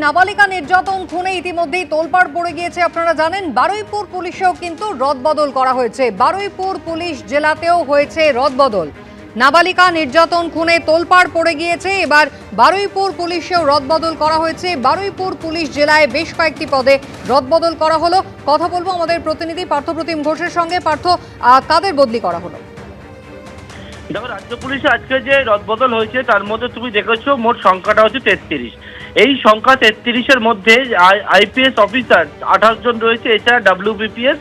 নাবালিকা নির্যাতন খুনে ইতিমধ্যেই তোলপাড় পড়ে গিয়েছে। আপনারা জানেন বারুইপুর পুলিশেও কিন্তু রদবদল করা হয়েছে। বারুইপুর পুলিশ জেলাতেও হয়েছে রদবদল। নাবালিকা নির্যাতন খুনে তোলপাড় পড়ে গিয়েছে। এবার বারুইপুর পুলিশেও রদবদল করা হয়েছে। বারুইপুর পুলিশ জেলায় বেশ কয়েকটি পদে রদবদল করা হলো। কথা বলবো আমাদের প্রতিনিধি পার্থপ্রতিম ঘোষের সঙ্গে। পার্থ, কাদের বদলি করা হলো? দেখো, রাজ্য পুলিশে আজকে যে রদবদল হয়েছে তার মধ্যে তুমি দেখেছো মোট সংখ্যাটা হচ্ছে 33। এই সংখ্যা 33-এর মধ্যে আইপিএস অফিসার 28 জন রয়েছে, এছাড়া ডাব্লিউবিপিএস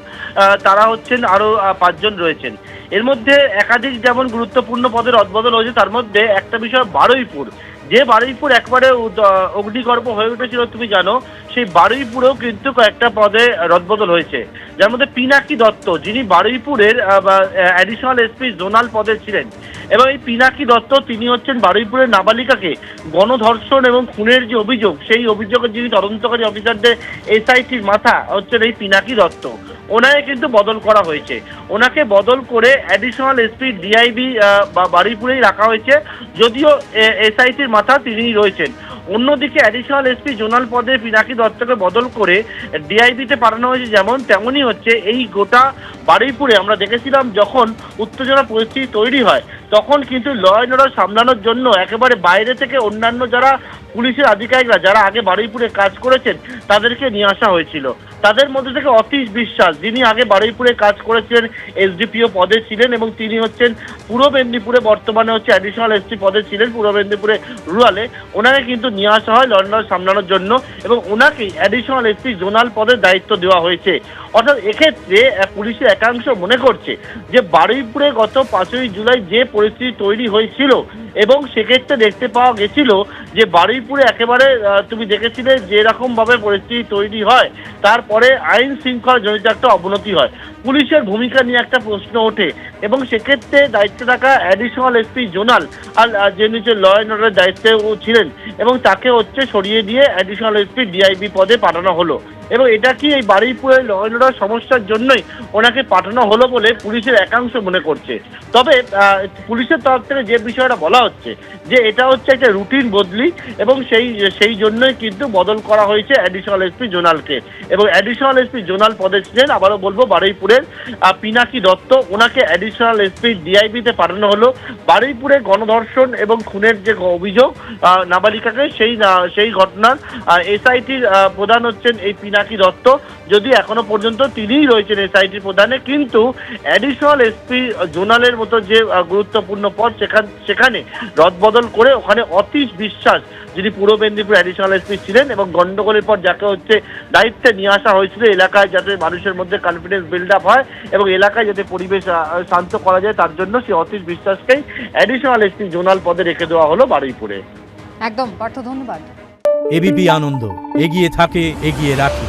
তারা হচ্ছেন আরো 5 জন রয়েছেন। এর মধ্যে একাধিক যেমন গুরুত্বপূর্ণ পদের রদবদল হয়েছে, তার মধ্যে একটা বিষয় বারুইপুর, যে বারুইপুর একবারে অগ্নিগর্ভ হয়ে উঠেছিল তুমি জানো, সেই বারুইপুরেও কিন্তু কয়েকটা পদে রদবদল হয়েছে। যার মধ্যে পিনাকি দত্ত, যিনি বারুইপুরের অ্যাডিশনাল এসপি জোনাল পদে ছিলেন, এবং এই পিনাকি দত্ত তিনি হচ্ছেন বারুইপুরের নাবালিকাকে গণধর্ষণ এবং খুনের যে অভিযোগ, সেই অভিযোগের যিনি তদন্তকারী অফিসারদের এসআইটির মাথা হচ্ছেন এই পিনাকি দত্ত। ওনাকে কিন্তু বদল করা হয়েছে। ওনাকে বদল করে অ্যাডিশনাল এসপি ডিআইবি বারুইপুরেই রাখা হয়েছে, যদিও এসআইটির মাথা তিনিই রয়েছেন। অন্যদিকে অ্যাডিশনাল এসপি জোনাল পদে পিনাকি দত্তকে বদল করে ডিআইবিতে পাঠানো হয়েছে। যেমন তেমনই হচ্ছে এই গোটা বারুইপুরে আমরা দেখেছিলাম যখন উত্তেজনা পরিস্থিতি তৈরি হয়, তখন কিন্তু ল অ্যান্ড অর্ডার সামলানোর জন্য একেবারে বাইরে থেকে অন্যান্য যারা পুলিশের আধিকারিকরা যারা আগে বারুইপুরে কাজ করেছেন তাদেরকে নিয়ে আসা হয়েছিল। তাদের মধ্যে থেকে অতীশ বিশ্বাস, যিনি আগে বারুইপুরে কাজ করেছিলেন, এসডিপিও পদে ছিলেন এবং তিনি হচ্ছেন পূর্ব মেদিনীপুরে বর্তমানে হচ্ছে অ্যাডিশনাল এসপি পদে ছিলেন পূর্ব মেদিনীপুরে রুরালে। ওনাকে কিন্তু নিয়ে আসা হয় ল অ্যান্ড অর্ডার সামলানোর জন্য এবং ওনাকেই অ্যাডিশনাল এসপি জোনাল পদের দায়িত্ব দেওয়া হয়েছে। অর্থাৎ এক্ষেত্রে পুলিশের একাংশ মনে করছে যে বারুইপুরে গত 5ই জুলাই যে পরিস্থিতি তৈরি হয়েছিল, এবং সেক্ষেত্রে দেখতে পাওয়া গেছিল যে বারুইপুরে একেবারে তুমি দেখেছিলে যেরকম ভাবে পরিস্থিতি তৈরি হয়, তারপরে আইন শৃঙ্খলা জনিত একটা অবনতি হয়। পুলিশের ভূমিকা নিয়ে একটা প্রশ্ন ওঠে এবং সেক্ষেত্রে দায়িত্বে থাকা অ্যাডিশনাল এসপি জোনাল আর যে নিচে ল অ্যান্ড অর্ডারের দায়িত্বে ছিলেন, এবং তাকে হচ্ছে সরিয়ে দিয়ে অ্যাডিশনাল এসপি ডিআইবি পদে পাঠানো হলো। এবং এটা কি এই বারুইপুরের ল অ্যান্ড অর্ডার সমস্যার জন্যই ওনাকে পাঠানো হলো বলে পুলিশের একাংশ মনে করছে। তবে পুলিশের তরফ থেকে যে বিষয়টা বলা হচ্ছে যে এটা হচ্ছে একটা রুটিন বদলি, এবং সেই জন্যই কিন্তু বদল করা হয়েছে অ্যাডিশনাল এসপি জোনালকে। এবং অ্যাডিশনাল এসপি জোনাল পদে ছিলেন, আবারও বলবো, বারুইপুরের পিনাকি দত্ত। ওনাকে অ্যাডিশনাল এসপি ডিআইবিতে পাঠানো হলো। বারুইপুরে গণধর্ষণ এবং খুনের যে অভিযোগ নাবালিকাকে, সেই ঘটনার এসআইটির প্রধান হচ্ছেন এই পিনাকি দত্ত। যদি এখনো পর্যন্ত তিনিই রয়েছেন এসআইটি প্রধানে, কিন্তু অ্যাডিশনাল এসপি জোনালের মতো যে গুরুত্বপূর্ণ পদ সেখানে রদবদল করে ওখানে অতীশ বিশ্বাস, যিনি পূর্ব মেদিনীপুর অ্যাডিশনাল এসপি ছিলেন এবং গন্ডগোলের পর যাকে হচ্ছে দায়িত্বে নিয়ে আসা হয়েছিল এলাকায় যাতে মানুষের মধ্যে কনফিডেন্স বিল্ড আপ হয় এবং এলাকায় যাতে পরিবেশ শান্ত করা যায়, তার জন্য সেই অতীশ বিশ্বাসকেই অ্যাডিশনাল এসপি জোনাল পদে রেখে দেওয়া হলো বারুইপুরে। একদম পার্থ, ধন্যবাদ। এবিপি আনন্দ এগিয়ে থাকে, এগিয়ে রাখে।